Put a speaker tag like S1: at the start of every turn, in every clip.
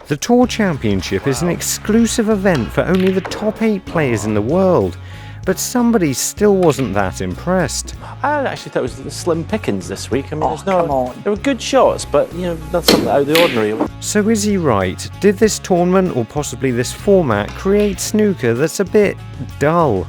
S1: The Tour Championship is an exclusive event for only the top 8 players in the world, but somebody still wasn't that impressed.
S2: I actually thought it was slim pickings this week. I mean, there were good shots, but not something out of the ordinary.
S1: So is he right? Did this tournament, or possibly this format, create snooker that's a bit dull?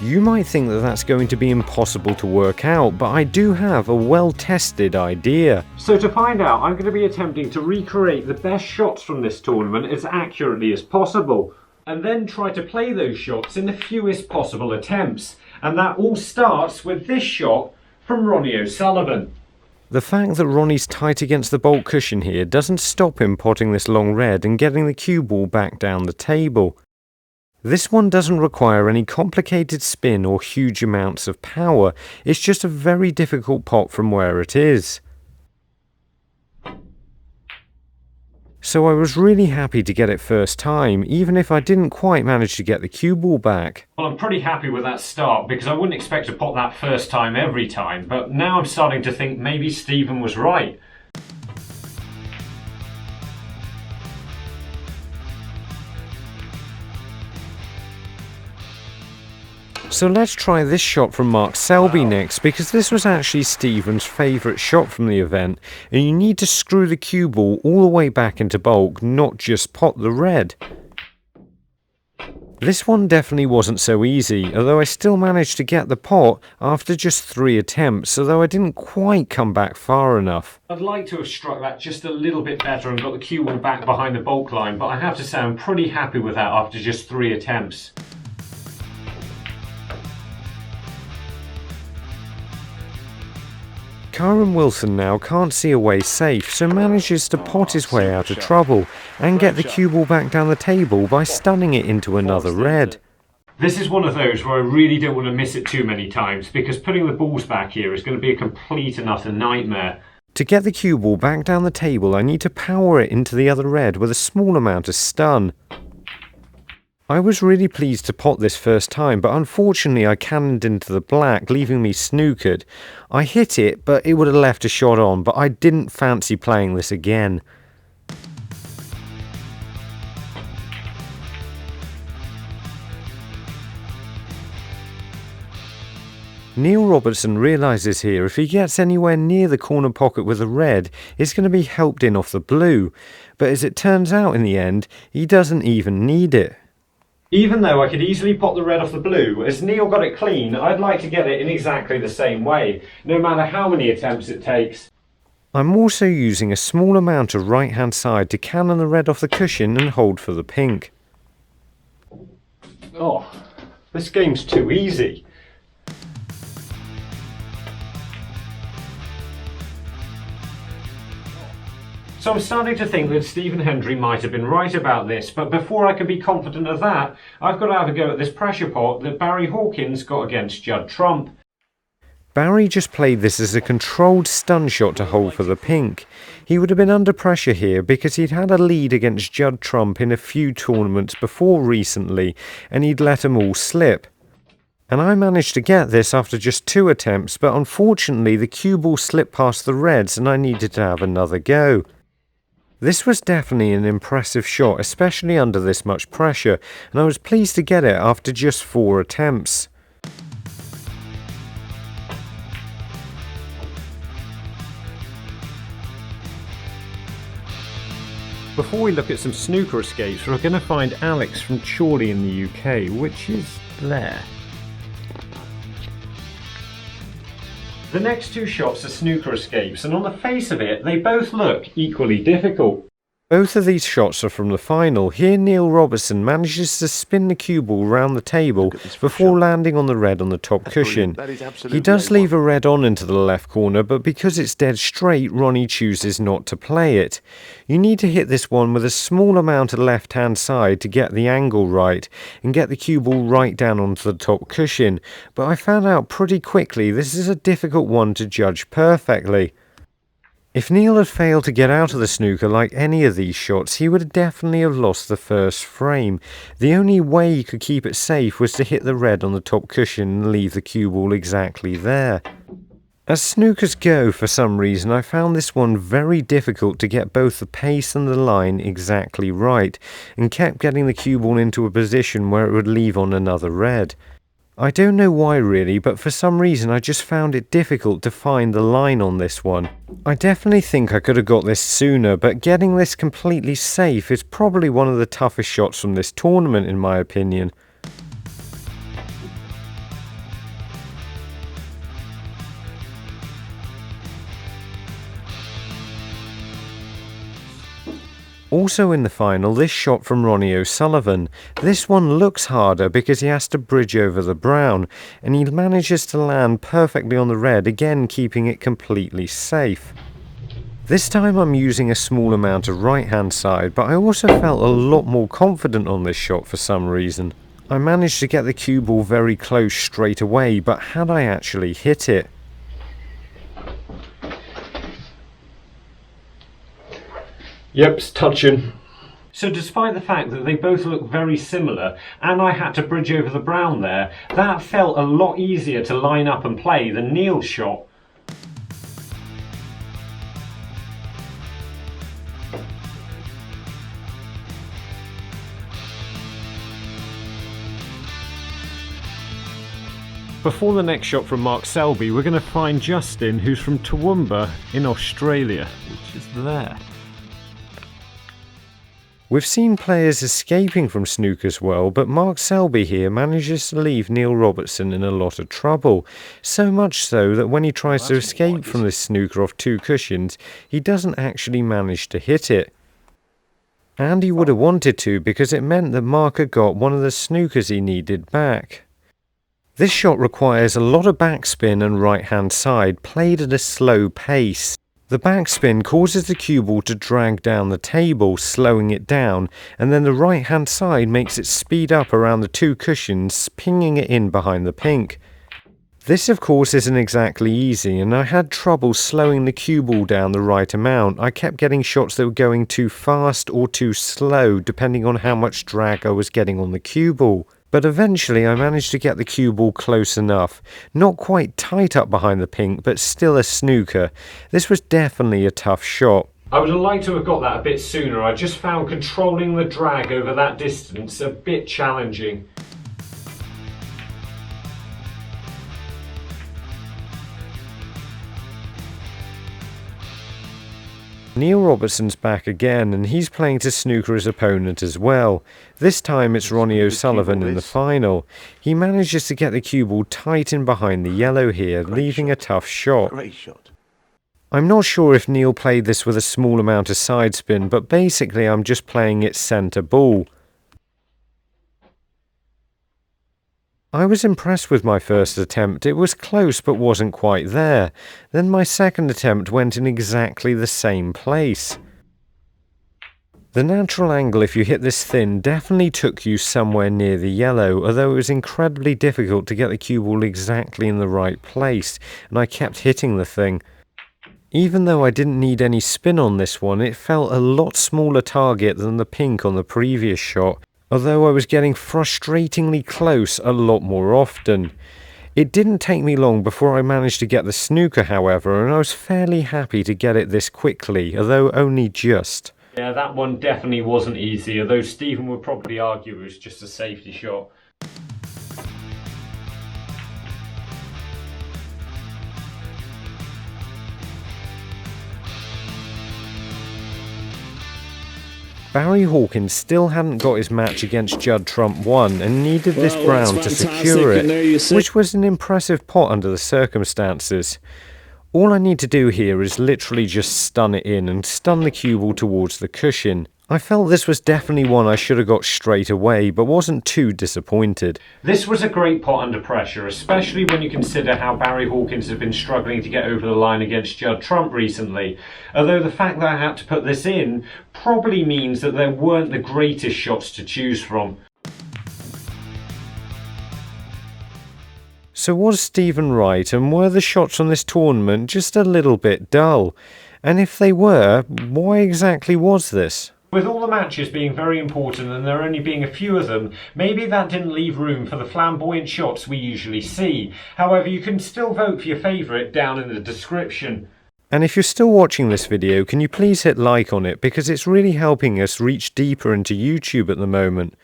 S1: You might think that that's going to be impossible to work out, but I do have a well-tested idea. So to find out, I'm going to be attempting to recreate the best shots from this tournament as accurately as possible, and then try to play those shots in the fewest possible attempts. And that all starts with this shot from Ronnie O'Sullivan. The fact that Ronnie's tight against the baulk cushion here doesn't stop him potting this long red and getting the cue ball back down the table. This one doesn't require any complicated spin or huge amounts of power, it's just a very difficult pot from where it is. So I was really happy to get it first time, even if I didn't quite manage to get the cue ball back. Well, I'm pretty happy with that start, because I wouldn't expect to pot that first time every time, but now I'm starting to think maybe Stephen was right. So let's try this shot from Mark Selby next, because this was actually Stephen's favourite shot from the event, and you need to screw the cue ball all the way back into baulk, not just pot the red. This one definitely wasn't so easy, although I still managed to get the pot after just 3 attempts, although I didn't quite come back far enough. I'd like to have struck that just a little bit better and got the cue ball back behind the baulk line, but I have to say I'm pretty happy with that after just 3 attempts. Kyren Wilson now can't see a way safe, so manages to pot his way out of trouble and get the cue ball back down the table by stunning it into another red. This is one of those where I really don't want to miss it too many times, because putting the balls back here is going to be a complete and utter nightmare. To get the cue ball back down the table, I need to power it into the other red with a small amount of stun. I was really pleased to pot this first time, but unfortunately I cannoned into the black, leaving me snookered. I hit it, but it would have left a shot on, but I didn't fancy playing this again. Neil Robertson realises here if he gets anywhere near the corner pocket with a red, it's going to be helped in off the blue, but as it turns out in the end, he doesn't even need it. Even though I could easily pot the red off the blue, as Neil got it clean, I'd like to get it in exactly the same way, no matter how many attempts it takes. I'm also using a small amount of right hand side to cannon the red off the cushion and hold for the pink. Oh, this game's too easy. So I'm starting to think that Stephen Hendy might have been right about this, but before I can be confident of that, I've got to have a go at this pressure pot that Barry Hawkins got against Judd Trump. Barry just played this as a controlled stun shot to hold for the pink. He would have been under pressure here because he'd had a lead against Judd Trump in a few tournaments before recently, and he'd let them all slip. And I managed to get this after just 2 attempts, but unfortunately the cue ball slipped past the reds and I needed to have another go. This was definitely an impressive shot, especially under this much pressure, and I was pleased to get it after just 4 attempts. Before we look at some snooker escapes, we're going to find Alex from Chorley in the UK, which is there. The next 2 shots are snooker escapes, and on the face of it, they both look equally difficult. Both of these shots are from the final. Here Neil Robertson manages to spin the cue ball round the table before landing on the red on the top cushion. He does leave a red on into the left corner, but because it's dead straight, Ronnie chooses not to play it. You need to hit this one with a small amount of left hand side to get the angle right and get the cue ball right down onto the top cushion, but I found out pretty quickly this is a difficult one to judge perfectly. If Neil had failed to get out of the snooker like any of these shots, he would definitely have lost the first frame. The only way he could keep it safe was to hit the red on the top cushion and leave the cue ball exactly there. As snookers go, for some reason, I found this one very difficult to get both the pace and the line exactly right, and kept getting the cue ball into a position where it would leave on another red. I don't know why really, but for some reason I just found it difficult to find the line on this one. I definitely think I could have got this sooner, but getting this completely safe is probably one of the toughest shots from this tournament in my opinion. Also in the final, this shot from Ronnie O'Sullivan. This one looks harder because he has to bridge over the brown, and he manages to land perfectly on the red, again keeping it completely safe. This time I'm using a small amount of right hand side, but I also felt a lot more confident on this shot for some reason. I managed to get the cue ball very close straight away, but had I actually hit it?
S3: Yep, it's touching.
S1: So despite the fact that they both look very similar, and I had to bridge over the brown there, that felt a lot easier to line up and play than Neil's shot. Before the next shot from Mark Selby, we're going to find Justin, who's from Toowoomba in Australia, which is there. We've seen players escaping from snooker's well, but Mark Selby here manages to leave Neil Robertson in a lot of trouble. So much so that when he tries to escape from this snooker off 2 cushions, he doesn't actually manage to hit it. And he would have wanted to, because it meant that Mark had got one of the snookers he needed back. This shot requires a lot of backspin and right hand side, played at a slow pace. The backspin causes the cue ball to drag down the table, slowing it down, and then the right hand side makes it speed up around the 2 cushions, pinging it in behind the pink. This of course isn't exactly easy, and I had trouble slowing the cue ball down the right amount. I kept getting shots that were going too fast or too slow, depending on how much drag I was getting on the cue ball. But eventually I managed to get the cue ball close enough. Not quite tight up behind the pink, but still a snooker. This was definitely a tough shot. I would have liked to have got that a bit sooner. I just found controlling the drag over that distance a bit challenging. Neil Robertson's back again, and he's playing to snooker his opponent as well. This time it's Ronnie O'Sullivan in the final. He manages to get the cue ball tight in behind the yellow here, leaving a tough shot.
S4: Great shot.
S1: I'm not sure if Neil played this with a small amount of side spin, but basically I'm just playing it centre ball. I was impressed with my first attempt. It was close but wasn't quite there. Then my second attempt went in exactly the same place. The natural angle if you hit this thin definitely took you somewhere near the yellow, although it was incredibly difficult to get the cue ball exactly in the right place, and I kept hitting the thing. Even though I didn't need any spin on this one, it felt a lot smaller target than the pink on the previous shot, although I was getting frustratingly close a lot more often. It didn't take me long before I managed to get the snooker, however, and I was fairly happy to get it this quickly, although only just. Yeah, that one definitely wasn't easy, although Stephen would probably argue it was just a safety shot. Barry Hawkins still hadn't got his match against Judd Trump 1 and needed this brown to secure it, which was an impressive pot under the circumstances. All I need to do here is literally just stun it in and stun the cue ball towards the cushion. I felt this was definitely one I should have got straight away, but wasn't too disappointed. This was a great pot under pressure, especially when you consider how Barry Hawkins has been struggling to get over the line against Judd Trump recently. Although the fact that I had to put this in probably means that there weren't the greatest shots to choose from. So was Stephen right, and were the shots on this tournament just a little bit dull? And if they were, why exactly was this? With all the matches being very important and there only being a few of them, maybe that didn't leave room for the flamboyant shots we usually see. However, you can still vote for your favourite down in the description. And if you're still watching this video, can you please hit like on it, because it's really helping us reach deeper into YouTube at the moment.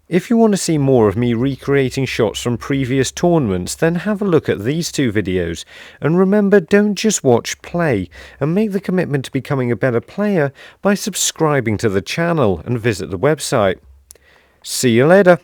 S1: If you want to see more of me recreating shots from previous tournaments, then have a look at these two videos. And remember, don't just watch play, and make the commitment to becoming a better player by subscribing to the channel and visit the website. See you later.